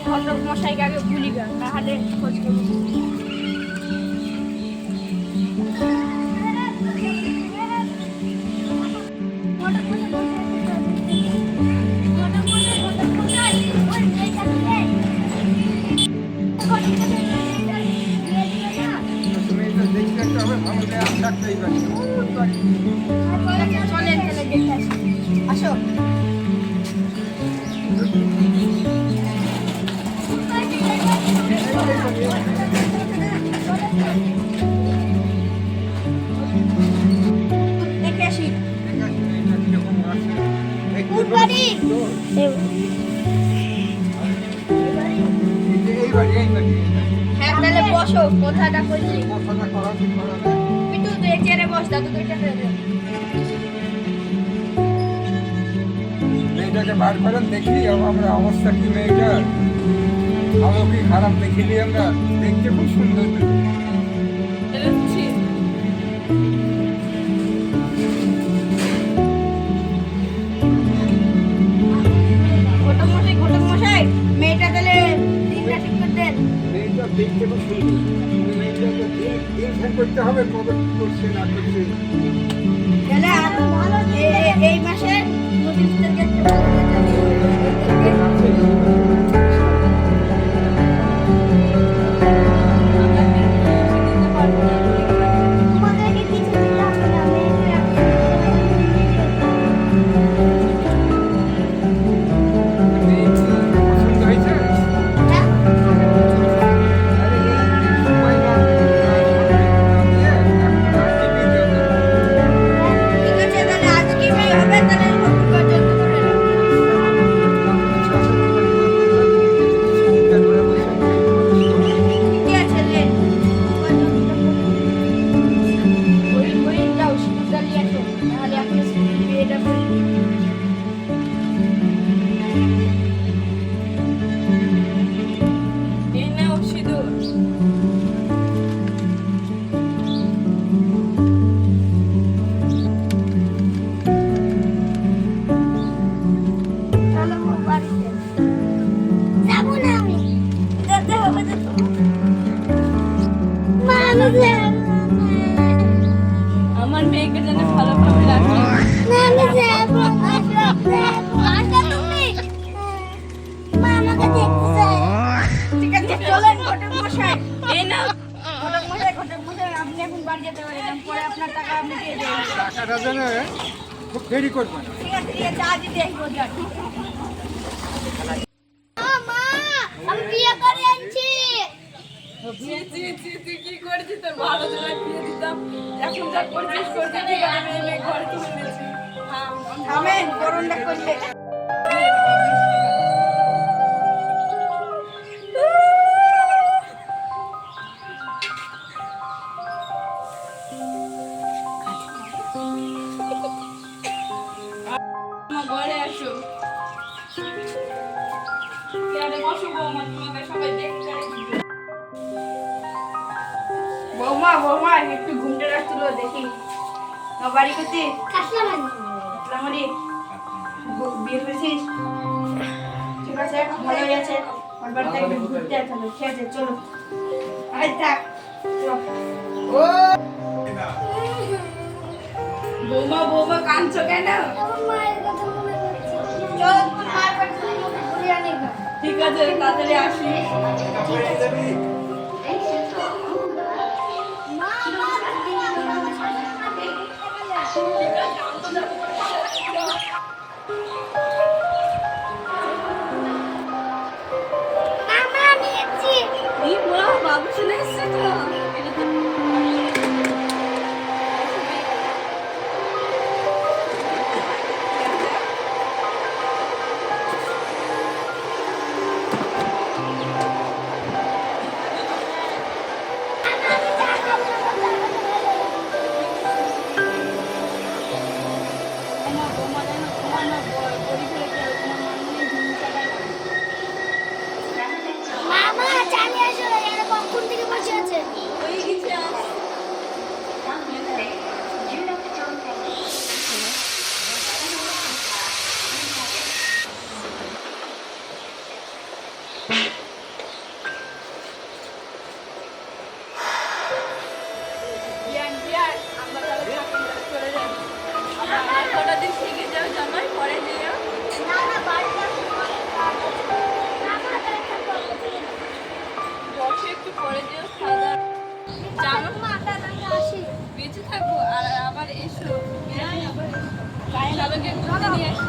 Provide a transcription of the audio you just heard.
ভদ্র মশাইকে আগে ভুলি গা তাহলে খোঁজ করবো। চলেন তাহলে দেখে আসি। আসো। দেখে আসি। হ্যাঁ তাহলে বসো কথাটা করছি। একটু চেয়ারে বস দাদু দুইটা মেয়েটাকে বার করেন দেখি আমরা অবস্থা কি মেয়েটার ভালো কি খারাপ দেখিলি আমরা দেখতে খুব সুন্দর। ঘটক মশাই মেয়েটা তাহলে দিনটা ঠিক করে দেন। মেয়েটা দেখতে খুব সুন্দর, মেয়েটাকে দিন করতে হবে কবে কি করছে না করছে। তাহলে এই মাসে নদীর আমার মেয়েকে যেন ভালোভাবে রাখি। ঠিক আছে চলেন ঘটক মশাই। এই না ঘটক মশাই আপনি এখন বাড়ি যেতে পারেন, পরে আপনার টাকা আপনি দিয়ে দেবেন। টাকাটা যেন খুব দেরি করবে না। ঠিক আছে ঠিক আছে আজই দেখবো যান। আমি বিয়ে করে আনছি। তুই কি করেছিস? তোর ভালো জন্য বিয়ে দিতাম, এখন যা করছিস করতে ঠিক আছে, মেয়ে ঘরে তুলে দিয়েছি। থামেন গরমটা করলে। ঘরে আসো, বসো বৌমা, তোমাকে সবাই দেখতে আসবে। বৌমা বৌমা একটু ঘুমটা রাখছিল দেখি বাড়ি করতে আসলামারি বিয়ে করেছিস? ঠিক আছে ভালো হয়ে গেছে। ওর বাড়িতে একটু ঘুরতে আসতে হবে। ঠিক আছে চলো। আয় থাক বৌমা বৌমা কাঁদছো কেন? চলো তোমার মায়ের বাড়ি থেকে মুখে ঘুরিয়ে আনি। ঠিক আছে তাড়াতাড়ি আসি। বাবু শুনে এসছে তো। আমরা তাহলে থাকি, তাহলে চলে যাই। আবার কটা দিন থেকে যাও, জামাই পরে যেও। বসে একটু পরে যেও, খাওয়া দাওয়া জানো বেঁচে থাকো আর আবার এসো, সবাইকে ঘুরতে নিয়ে আসি।